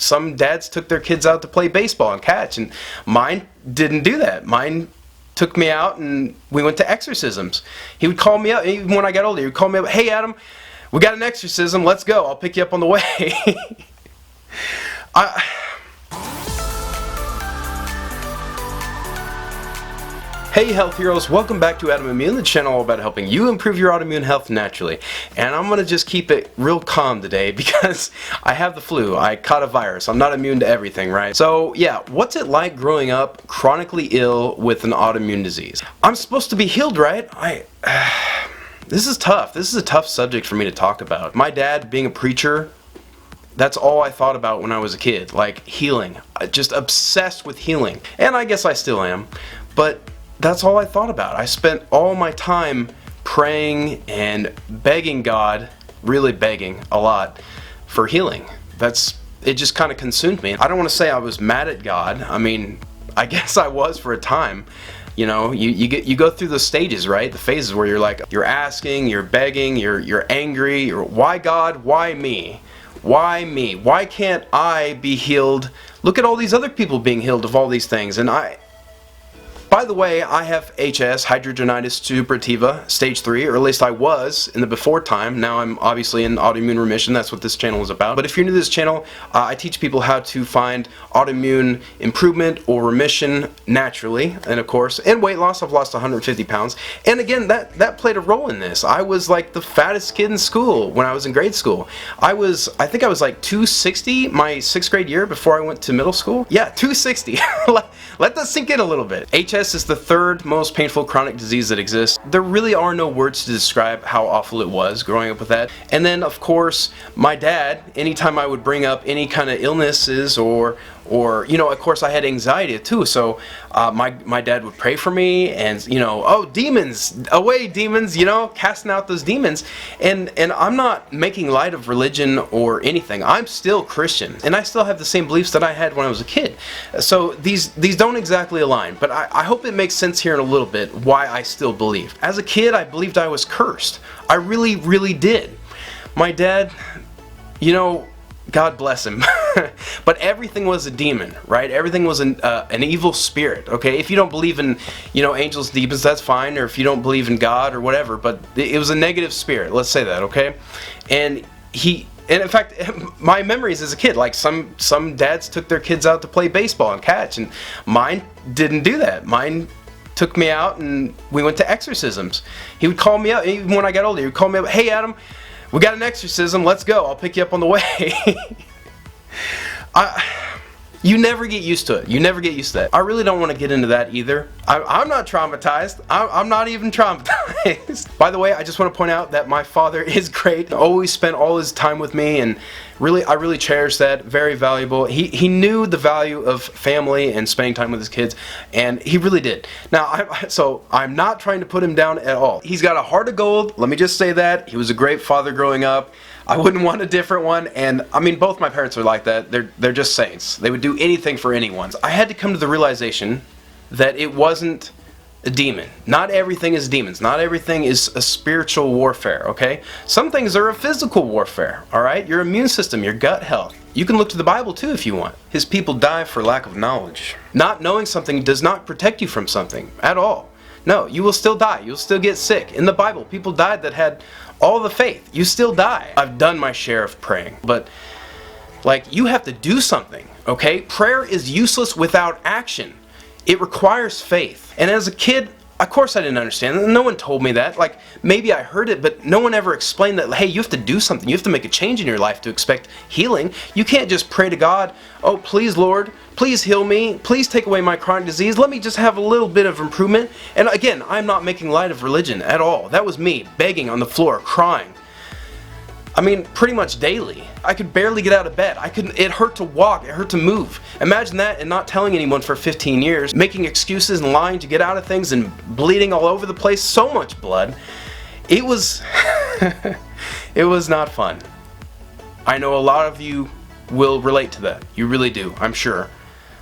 some dads took their kids out to play baseball and catch, and mine didn't do that. Mine took me out and we went to exorcisms. He would call me up, even when I got older, he would call me up, "Hey Adam, we got an exorcism, let's go, I'll pick you up on the way." Hey health heroes, welcome back to Adamimmune, the channel all about helping you improve your autoimmune health naturally. And I'm going to just keep it real calm today because I have the flu. I caught a virus. I'm not immune to everything, right? So yeah, what's it like growing up chronically ill with an autoimmune disease? I'm supposed to be healed, right? This is tough. This is a tough subject for me to talk about. My dad being a preacher, that's all I thought about when I was a kid, like healing. Just obsessed with healing. And I guess I still am. But that's all I thought about. I spent all my time praying and begging God, really begging a lot, for healing. It just kind of consumed me. I don't want to say I was mad at God. I mean, I guess I was for a time. You know, you go through the stages, right? The phases where you're like, you're asking, you're begging, you're angry, why God, why me? Why me? Why can't I be healed? Look at all these other people being healed of all these things, and by the way, I have HS, hidradenitis suppurativa, stage 3, or at least I was in the before time. Now I'm obviously in autoimmune remission. That's what this channel is about. But if you're new to this channel, I teach people how to find autoimmune improvement or remission naturally, and of course, and weight loss. I've lost 150 pounds. And again, that played a role in this. I was like the fattest kid in school when I was in grade school. I think I was like 260 my 6th grade year before I went to middle school. Yeah, 260. Let that sink in a little bit. HS is the third most painful chronic disease that exists. There really are no words to describe how awful it was growing up with that. And then, of course, my dad, anytime I would bring up any kind of illnesses or you know, of course I had anxiety too, so my dad would pray for me and, you know, oh, demons, away demons, you know, casting out those demons. And I'm not making light of religion or anything. I'm still Christian, and I still have the same beliefs that I had when I was a kid. So these don't exactly align, but I hope it makes sense here in a little bit why I still believe. As a kid, I believed I was cursed. I really, really did. My dad, you know, God bless him, but everything was a demon, right? Everything was an evil spirit, okay? If you don't believe in, you know, angels, demons, that's fine, or if you don't believe in God or whatever, but it was a negative spirit, let's say that, okay? And in fact, my memories as a kid, like some dads took their kids out to play baseball and catch, and mine didn't do that. Mine took me out and we went to exorcisms. He would call me up, even when I got older, he would call me up, "Hey Adam, we got an exorcism, let's go, I'll pick you up on the way." You never get used to it. You never get used to that. I really don't want to get into that either. I'm not traumatized. I'm not even traumatized. By the way, I just want to point out that my father is great. Always spent all his time with me, and I really cherish that. Very valuable. He knew the value of family and spending time with his kids, and he really did. Now, so I'm not trying to put him down at all. He's got a heart of gold. Let me just say that. He was a great father growing up. I wouldn't want a different one, and I mean, both my parents are like that. They're just saints. They would do anything for anyone. I had to come to the realization that it wasn't a demon. Not everything is demons. Not everything is a spiritual warfare, okay? Some things are a physical warfare, all right? Your immune system, your gut health. You can look to the Bible too if you want. His people die for lack of knowledge. Not knowing something does not protect you from something at all. No, you will still die. You'll still get sick. In the Bible, people died that had all the faith. You still die. I've done my share of praying, but like, you have to do something, okay? Prayer is useless without action. It requires faith. And as a kid, of course I didn't understand. No one told me that. Like, maybe I heard it, but no one ever explained that, hey, you have to do something. You have to make a change in your life to expect healing. You can't just pray to God, oh, please, Lord, please heal me. Please take away my chronic disease. Let me just have a little bit of improvement. And again, I'm not making light of religion at all. That was me begging on the floor, crying. I mean, pretty much daily. I could barely get out of bed. It hurt to walk, it hurt to move. Imagine that and not telling anyone for 15 years, making excuses and lying to get out of things and bleeding all over the place, so much blood. It was, it was not fun. I know a lot of you will relate to that. You really do, I'm sure.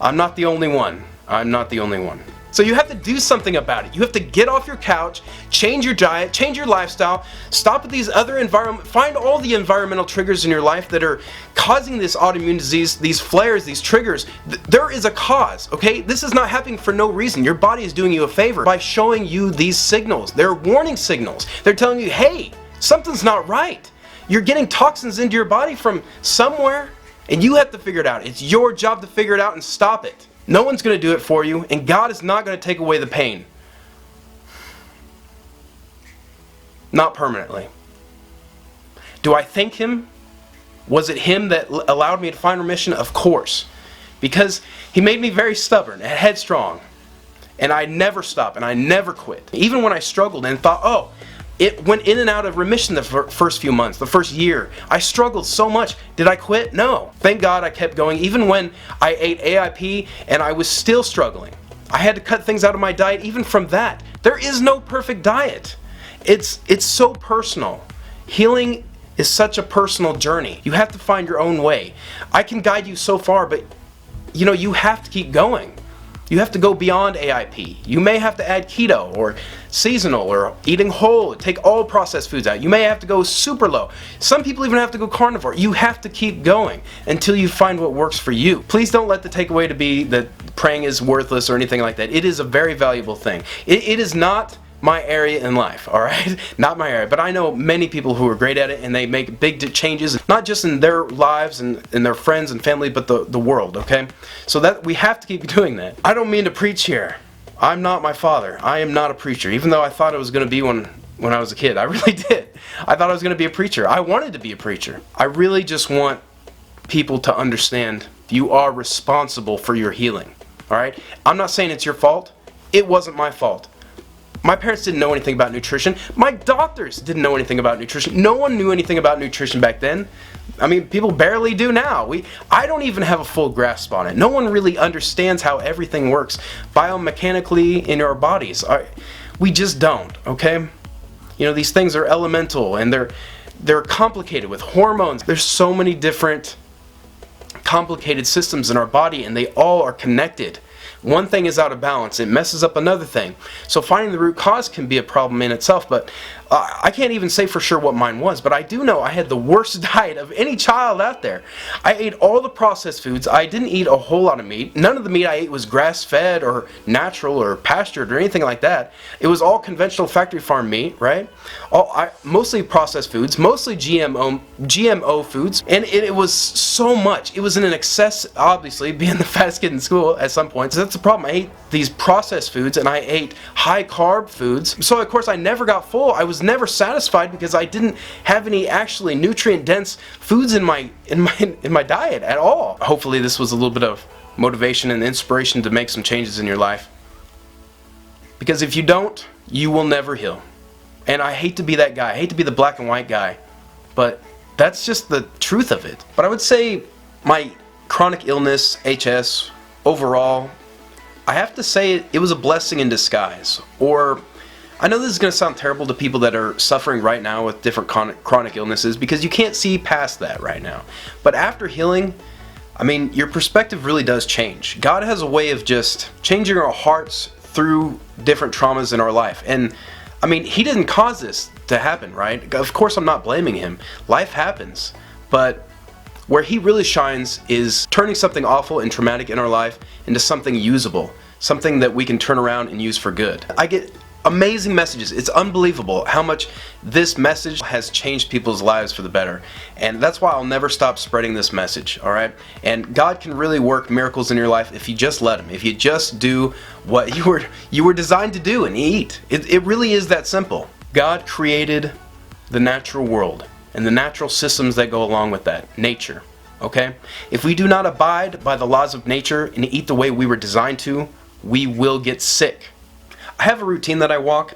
I'm not the only one. I'm not the only one. So you have to do something about it. You have to get off your couch, change your diet, change your lifestyle, stop at these other find all the environmental triggers in your life that are causing this autoimmune disease, these flares, these triggers. There is a cause, okay? This is not happening for no reason. Your body is doing you a favor by showing you these signals. They're warning signals. They're telling you, hey, something's not right. You're getting toxins into your body from somewhere, and you have to figure it out. It's your job to figure it out and stop it. No one's going to do it for you, and God is not going to take away the pain. Not permanently. Do I thank Him? Was it Him that allowed me to find remission? Of course. Because He made me very stubborn and headstrong. And I never stopped, and I never quit. Even when I struggled and thought, oh, it went in and out of remission the first few months, the first year. I struggled so much. Did I quit? No. Thank God I kept going. Even when I ate AIP and I was still struggling. I had to cut things out of my diet even from that. There is no perfect diet. It's so personal. Healing is such a personal journey. You have to find your own way. I can guide you so far, but you have to keep going. You have to go beyond AIP. You may have to add keto or seasonal or eating whole, take all processed foods out. You may have to go super low. Some people even have to go carnivore. You have to keep going until you find what works for you. Please don't let the takeaway to be that praying is worthless or anything like that. It is a very valuable thing. It is not my area in life, all right? Not my area, but I know many people who are great at it, and they make big changes, not just in their lives and in their friends and family, but the world, okay? So that we have to keep doing that. I don't mean to preach here. I'm not my father. I am not a preacher, even though I thought it was going to be when I was a kid. I really did. I thought I was going to be a preacher. I wanted to be a preacher. I really just want people to understand you are responsible for your healing, all right? I'm not saying it's your fault. It wasn't my fault. My parents didn't know anything about nutrition. My doctors didn't know anything about nutrition. No one knew anything about nutrition back then. I mean, people barely do now. I don't even have a full grasp on it. No one really understands how everything works biomechanically in our bodies. We just don't, okay? These things are elemental, and they're complicated with hormones. There's so many different complicated systems in our body, and they all are connected. One thing is out of balance, it messes up another thing. So finding the root cause can be a problem in itself, but I can't even say for sure what mine was, but I do know I had the worst diet of any child out there. I ate all the processed foods. I didn't eat a whole lot of meat. None of the meat I ate was grass-fed or natural or pastured or anything like that. It was all conventional factory farm meat, right? Mostly processed foods, mostly GMO foods, and it was so much. It was in an excess, obviously, being the fattest kid in school at some point. So that's the problem. I ate these processed foods and I ate high-carb foods. So of course I never got full. I was never satisfied because I didn't have any actually nutrient-dense foods in my diet at all. Hopefully this was a little bit of motivation and inspiration to make some changes in your life. Because if you don't, you will never heal. And I hate to be that guy. I hate to be the black and white guy. But that's just the truth of it. But I would say my chronic illness, HS, overall, I have to say it was a blessing in disguise. Or, I know this is going to sound terrible to people that are suffering right now with different chronic illnesses, because you can't see past that right now. But after healing, I mean, your perspective really does change. God has a way of just changing our hearts through different traumas in our life. And I mean, He didn't cause this to happen, right? Of course I'm not blaming Him. Life happens. But where He really shines is turning something awful and traumatic in our life into something usable. Something that we can turn around and use for good. I get amazing messages. It's unbelievable how much this message has changed people's lives for the better. And that's why I'll never stop spreading this message, alright? And God can really work miracles in your life if you just let Him. If you just do what you were designed to do and eat. It really is that simple. God created the natural world and the natural systems that go along with that. Nature, okay? If we do not abide by the laws of nature and eat the way we were designed to, we will get sick. I have a routine that I walk,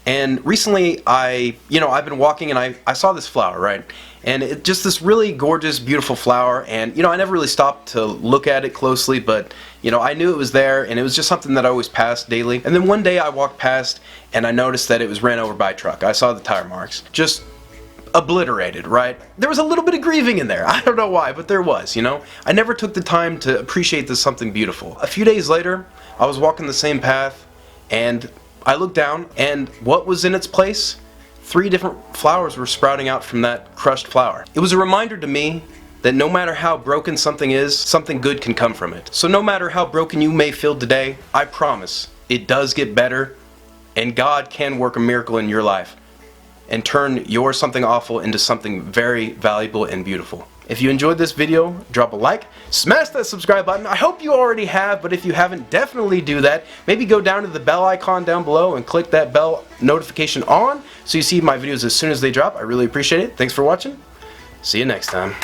and recently I've been walking and I saw this flower, right? And it's just this really gorgeous, beautiful flower, and I never really stopped to look at it closely, but I knew it was there, and it was just something that I always passed daily. And then one day I walked past and I noticed that it was ran over by a truck. I saw the tire marks. Just obliterated, right? There was a little bit of grieving in there. I don't know why, but there was, you know? I never took the time to appreciate this something beautiful. A few days later, I was walking the same path, and I looked down, and what was in its place? 3 different flowers were sprouting out from that crushed flower. It was a reminder to me that no matter how broken something is, something good can come from it. So no matter how broken you may feel today, I promise it does get better, and God can work a miracle in your life and turn your something awful into something very valuable and beautiful. If you enjoyed this video, drop a like, smash that subscribe button. I hope you already have, but if you haven't, definitely do that. Maybe go down to the bell icon down below and click that bell notification on so you see my videos as soon as they drop. I really appreciate it. Thanks for watching. See you next time.